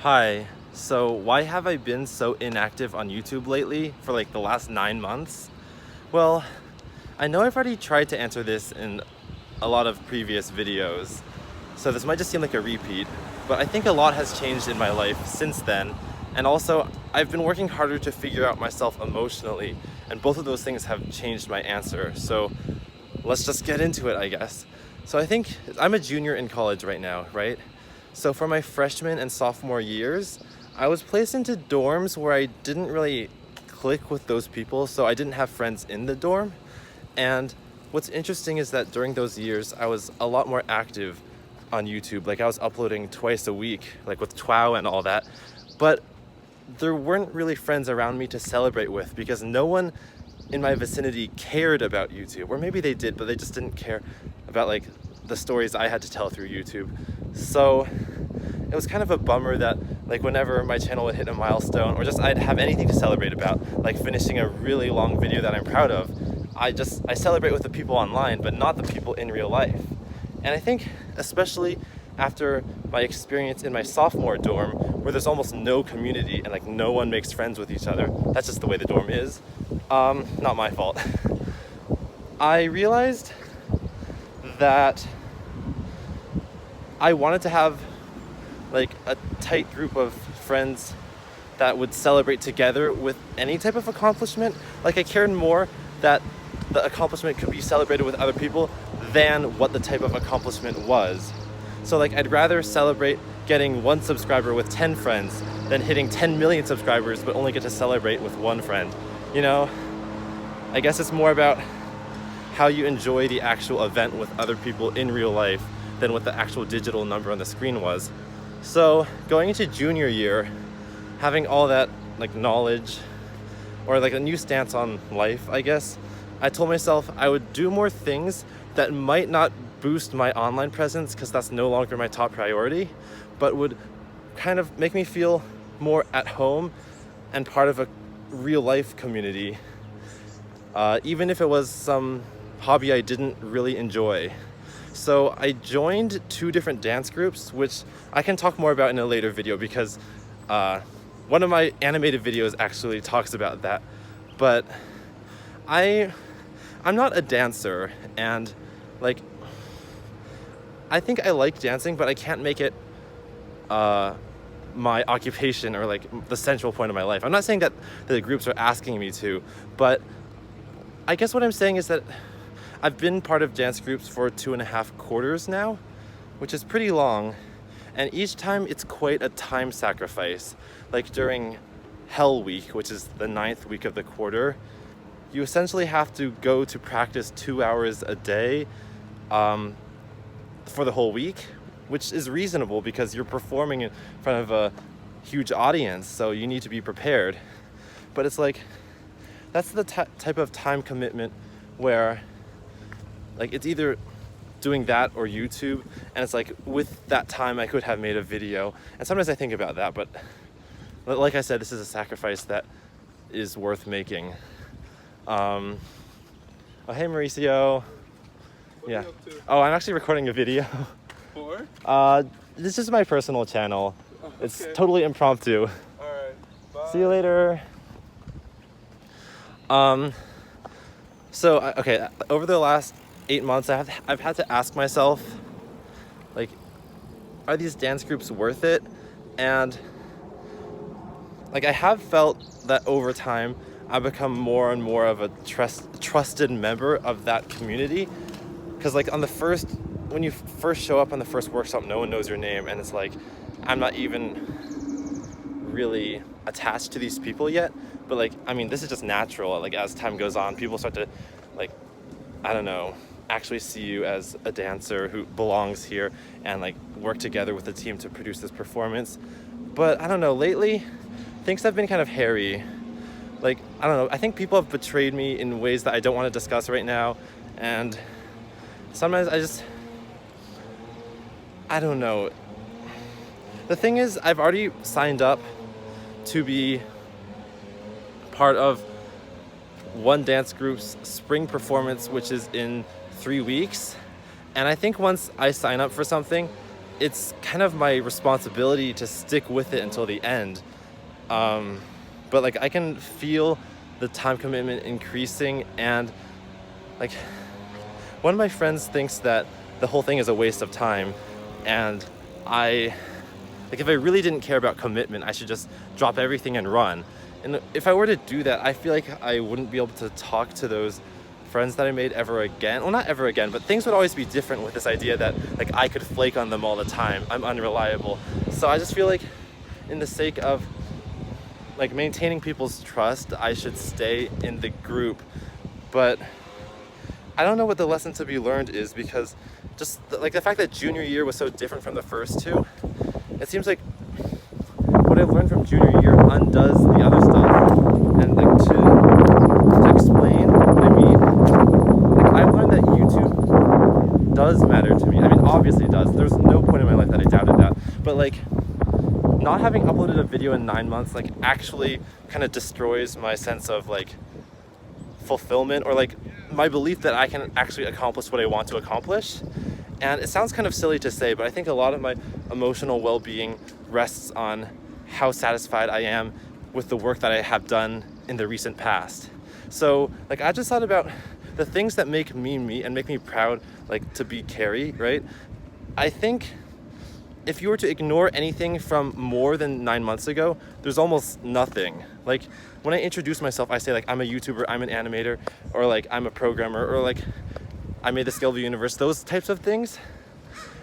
Hi. So why have I been so inactive on YouTube lately for like the last 9 months? Well, I know I've already tried to answer this in a lot of previous videos, so this might just seem like a repeat, but I think a lot has changed in my life since then, and also I've been working harder to figure out myself emotionally, and both of those things have changed my answer. So let's just get into it, I guess. So I think I'm a junior in college right now, right? So for my freshman and sophomore years, I was placed into dorms where I didn't really click with those people, so I didn't have friends in the dorm. And what's interesting is that during those years, I was a lot more active on YouTube. Like I was uploading twice a week, like with TWOW and all that. But there weren't really friends around me to celebrate with because no one in my vicinity cared about YouTube. Or maybe they did, but they just didn't care about like the stories I had to tell through YouTube. So it was kind of a bummer that like whenever my channel would hit a milestone or just I'd have anything to celebrate about, like finishing a really long video that I'm proud of, I celebrate with the people online, but not the people in real life. And I think especially after my experience in my sophomore dorm where there's almost no community and like no one makes friends with each other. That's just the way the dorm is. Not my fault. I realized that I wanted to have like a tight group of friends that would celebrate together with any type of accomplishment. Like I cared more that the accomplishment could be celebrated with other people than what the type of accomplishment was. So like I'd rather celebrate getting 1 subscriber with 10 friends than hitting 10 million subscribers but only get to celebrate with 1 friend. You know, I guess it's more about how you enjoy the actual event with other people in real life than what the actual digital number on the screen was. So going into junior year, having all that like knowledge or like a new stance on life, I guess, I told myself I would do more things that might not boost my online presence because that's no longer my top priority, but would kind of make me feel more at home and part of a real life community, even if it was some hobby I didn't really enjoy. So I joined 2 different dance groups, which I can talk more about in a later video because one of my animated videos actually talks about that. But I'm not a dancer, and like I think I like dancing, but I can't make it my occupation or like the central point of my life. I'm not saying that the groups are asking me to, but I guess what I'm saying is that I've been part of dance groups for 2.5 quarters now, which is pretty long, and each time it's quite a time sacrifice. Like during Hell Week, which is the 9th week of the quarter, you essentially have to go to practice 2 hours a day for the whole week, which is reasonable because you're performing in front of a huge audience, so you need to be prepared. But it's like, that's the type of time commitment where like it's either doing that or YouTube, and it's like with that time I could have made a video, and sometimes I think about that, but like I said, this is a sacrifice that is worth making. Oh hey Mauricio. What Yeah. are you up to? Oh, I'm actually recording a video. For? This is my personal channel. Oh, It's okay. totally impromptu. Alright. Bye. See you later. So okay, over the last 8 months, I've had to ask myself, like, are these dance groups worth it? And like I have felt that over time, I've become more and more of a trusted member of that community. Because like when you first show up on the first workshop, no one knows your name, and it's like I'm not even really attached to these people yet. But like, I mean, this is just natural. Like as time goes on, people start to like, I don't know, actually see you as a dancer who belongs here and like work together with the team to produce this performance. But I don't know, lately things have been kind of hairy. Like, I don't know, I think people have betrayed me in ways that I don't want to discuss right now, and sometimes I don't know. The thing is, I've already signed up to be part of one dance group's spring performance, which is in 3 weeks. And I think once I sign up for something, it's kind of my responsibility to stick with it until the end. But like I can feel the time commitment increasing, and like one of my friends thinks that the whole thing is a waste of time, and if I really didn't care about commitment, I should just drop everything and run. And if I were to do that, I feel like I wouldn't be able to talk to those friends that I made ever again. Well, not ever again, but things would always be different with this idea that like I could flake on them all the time. I'm unreliable. So I just feel like in the sake of like maintaining people's trust, I should stay in the group. But I don't know what the lesson to be learned is, because just like the fact that junior year was so different from the first two, it seems like what I've learned from junior year undoes the other stuff. And like to explain what I mean, like I've learned that YouTube does matter to me. I mean, obviously it does. There's no point in my life that I doubted that. But like not having uploaded a video in 9 months like actually kind of destroys my sense of like fulfillment, or like my belief that I can actually accomplish what I want to accomplish. And it sounds kind of silly to say, but I think a lot of my emotional well-being rests on how satisfied I am with the work that I have done in the recent past. So like I just thought about the things that make me me and make me proud, like to be Carey, right? I think if you were to ignore anything from more than 9 months ago, there's almost nothing. Like when I introduce myself, I say like I'm a YouTuber, I'm an animator, or like I'm a programmer, or like I made the scale of the universe, those types of things.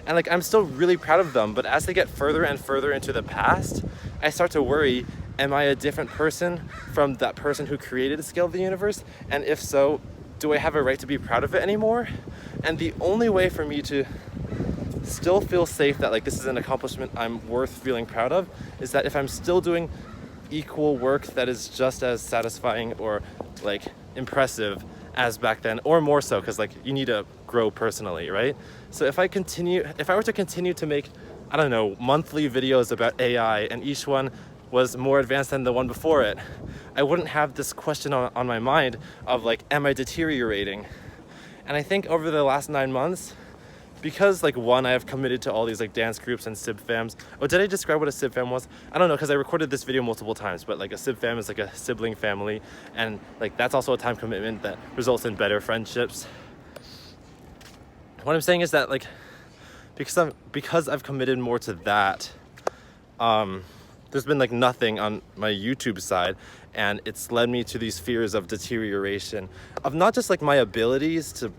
And like I'm still really proud of them, but as they get further and further into the past, I start to worry, am I a different person from that person who created the scale of the universe? And if so, do I have a right to be proud of it anymore? And the only way for me to still feel safe that like this is an accomplishment I'm worth feeling proud of is that if I'm still doing equal work that is just as satisfying or like impressive as back then, or more so, because like you need to grow personally, right? So if I were to continue to make, I don't know, monthly videos about AI, and each one was more advanced than the one before it, I wouldn't have this question on my mind of like, am I deteriorating? And I think over the last 9 months, because like one, I have committed to all these like dance groups and sib fams. Oh, did I describe what a sib fam was? I don't know, because I recorded this video multiple times, but like a sib fam is like a sibling family, and like that's also a time commitment that results in better friendships. What I'm saying is that like because I've committed more to that, there's been like nothing on my YouTube side, and it's led me to these fears of deterioration of not just like my abilities to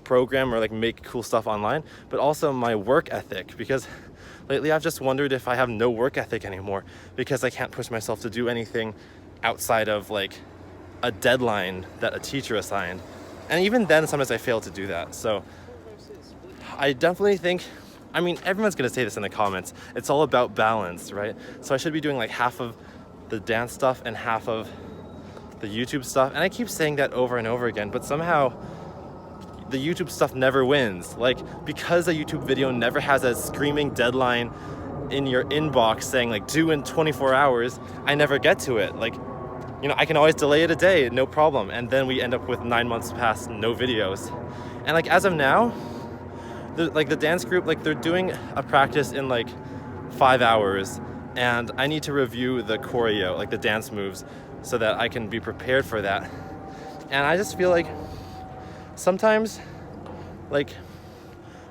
program or like make cool stuff online, but also my work ethic, because lately I've just wondered if I have no work ethic anymore because I can't push myself to do anything outside of like a deadline that a teacher assigned. And even then sometimes I fail to do that. So I definitely think, I mean, everyone's gonna say this in the comments, it's all about balance, right? So I should be doing like half of the dance stuff and half of the YouTube stuff, and I keep saying that over and over again, but somehow the YouTube stuff never wins. Like, because a YouTube video never has a screaming deadline in your inbox saying like due in 24 hours, I never get to it. Like, you know, I can always delay it a day, no problem. And then we end up with 9 months past no videos. And like as of now, the dance group, like they're doing a practice in like 5 hours, and I need to review the choreo, like the dance moves, so that I can be prepared for that. And I just feel like sometimes, like,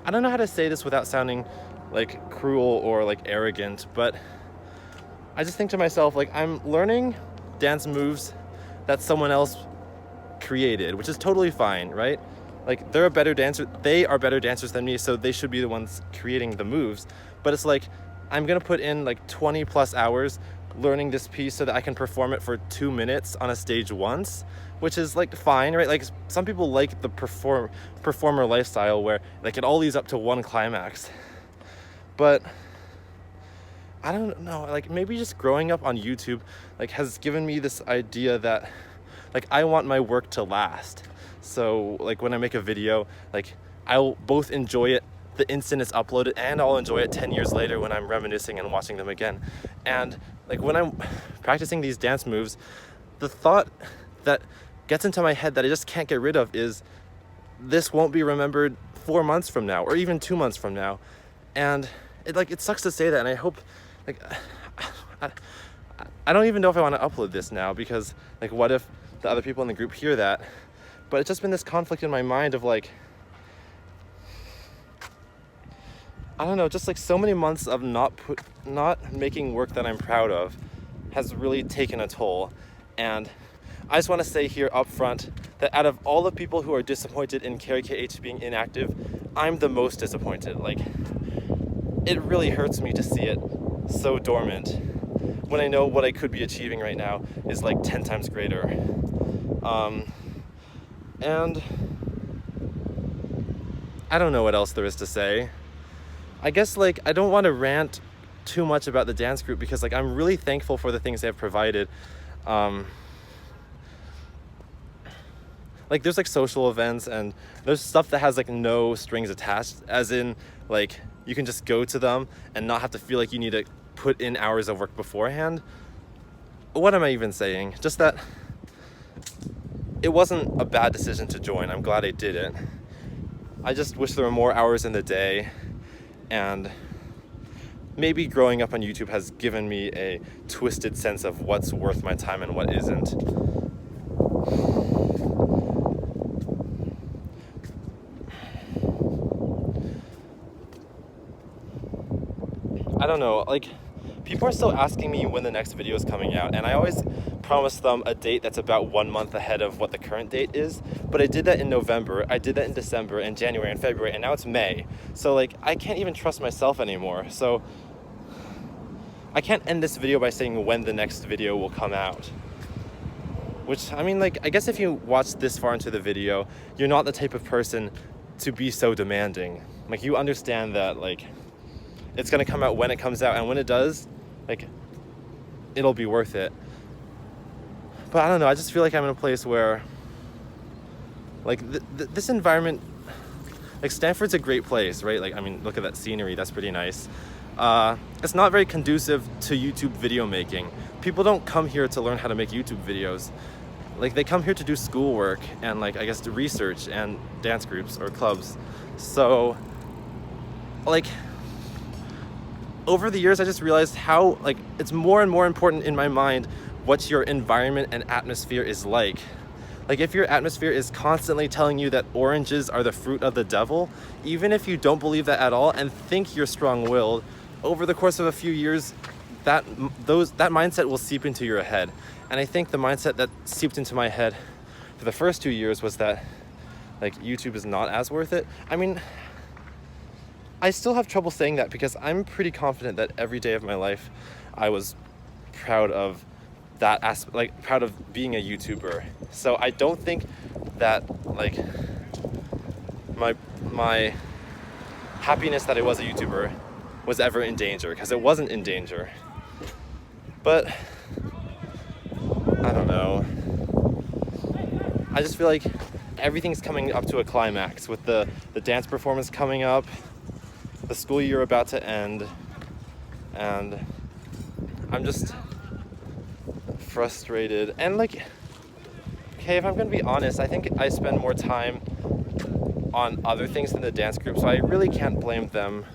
I don't know how to say this without sounding like cruel or like arrogant, but I just think to myself, like, I'm learning dance moves that someone else created, which is totally fine, right? Like, they are better dancers than me, so they should be the ones creating the moves. But it's like, I'm gonna put in like 20 plus hours learning this piece so that I can perform it for 2 minutes on a stage once, which is like fine, right? Like, some people like the performer lifestyle where like it all leads up to one climax. But I don't know, like maybe just growing up on YouTube like has given me this idea that like I want my work to last. So like when I make a video, like I'll both enjoy it the instant it's uploaded, and I'll enjoy it 10 years later when I'm reminiscing and watching them again. And like when I'm practicing these dance moves, the thought that gets into my head that I just can't get rid of is this won't be remembered 4 months from now or even 2 months from now. And it sucks to say that, and I hope, like, I, I don't even know if I want to upload this now, because like, what if the other people in the group hear that? But it's just been this conflict in my mind of like, I don't know, just like so many months of not making work that I'm proud of has really taken a toll. And I just want to say here up front that out of all the people who are disappointed in carykh being inactive, I'm the most disappointed. Like, it really hurts me to see it so dormant when I know what I could be achieving right now is like 10 times greater. And I don't know what else there is to say. I guess like I don't want to rant too much about the dance group, because like I'm really thankful for the things they have provided. Like there's like social events, and there's stuff that has like no strings attached, as in like you can just go to them and not have to feel like you need to put in hours of work beforehand. What am I even saying? Just that it wasn't a bad decision to join. I'm glad I did it. I just wish there were more hours in the day, and maybe growing up on YouTube has given me a twisted sense of what's worth my time and what isn't. I don't know, like, people are still asking me when the next video is coming out, and I always promise them a date that's about 1 month ahead of what the current date is. But I did that in November, I did that in December, and January, and February, and now it's May. So like, I can't even trust myself anymore. So I can't end this video by saying when the next video will come out. Which, I mean, like, I guess if you watch this far into the video, you're not the type of person to be so demanding. Like, you understand that, like, it's gonna come out when it comes out, and when it does, like, it'll be worth it. But I don't know, I just feel like I'm in a place where, like, this environment, like, Stanford's a great place, right? Like, I mean, look at that scenery, that's pretty nice. It's not very conducive to YouTube video making. People don't come here to learn how to make YouTube videos. Like, they come here to do schoolwork and, like, I guess to research and dance groups or clubs. So, like, over the years, I just realized how, like, it's more and more important in my mind what your environment and atmosphere is like. Like, if your atmosphere is constantly telling you that oranges are the fruit of the devil, even if you don't believe that at all and think you're strong-willed, over the course of a few years, that mindset will seep into your head. And I think the mindset that seeped into my head for the first 2 years was that, like, YouTube is not as worth it. I mean, I still have trouble saying that, because I'm pretty confident that every day of my life I was proud of that aspect, like, proud of being a YouTuber. So I don't think that, like, my happiness that I was a YouTuber was ever in danger, because it wasn't in danger. But I don't know. I just feel like everything's coming up to a climax with the dance performance coming up, the school year about to end, and I'm just frustrated. And, like, okay, if I'm gonna be honest, I think I spend more time on other things than the dance group, so I really can't blame them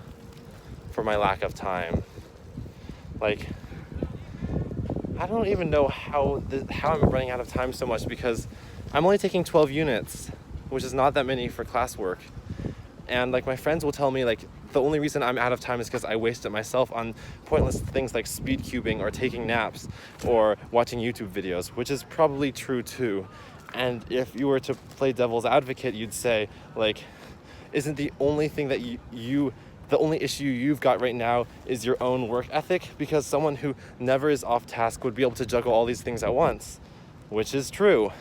for my lack of time. Like, I don't even know how I'm running out of time so much, because I'm only taking 12 units, which is not that many for classwork. And, like, my friends will tell me, like, the only reason I'm out of time is because I wasted myself on pointless things like speed cubing or taking naps or watching YouTube videos, which is probably true too. And if you were to play devil's advocate, you'd say, like, isn't the only thing that the only issue you've got right now is your own work ethic? Because someone who never is off task would be able to juggle all these things at once, which is true.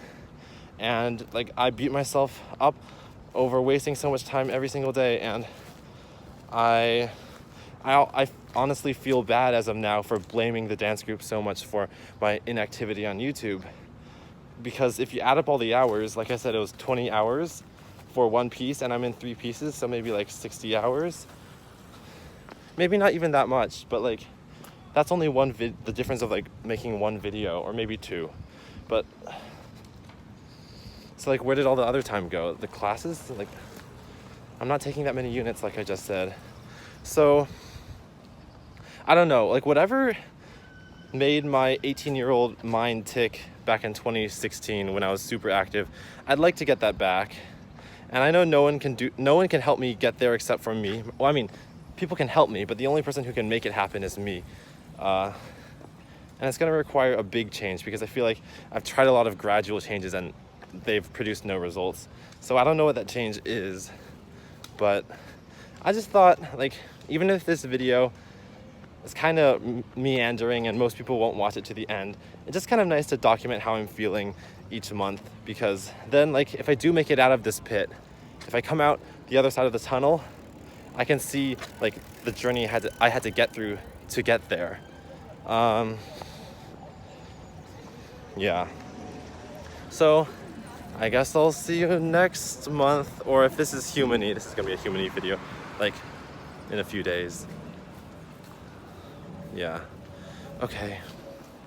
And, like, I beat myself up over wasting so much time every single day, and I honestly feel bad as of now for blaming the dance group so much for my inactivity on YouTube. Because if you add up all the hours, like I said, it was 20 hours for one piece, and I'm in 3 pieces, so maybe like 60 hours. Maybe not even that much, but, like, that's only the difference of, like, making one video, or maybe 2. But so, like, where did all the other time go? The classes? Like, I'm not taking that many units, like I just said. So I don't know, like whatever made my 18-year-old mind tick back in 2016 when I was super active, I'd like to get that back. And I know no one can help me get there except for me. Well, I mean, people can help me, but the only person who can make it happen is me. And it's gonna require a big change because I feel like I've tried a lot of gradual changes and they've produced no results. So I don't know what that change is, but I just thought, like, even if this video is kind of meandering and most people won't watch it to the end, it's just kind of nice to document how I'm feeling each month, because then, like, if I do make it out of this pit, if I come out the other side of the tunnel, I can see like the journey I had to get through to get there. Yeah. So I guess I'll see you next month, or if this is human-y, this is gonna be a human-y video, like in a few days. Yeah. Okay.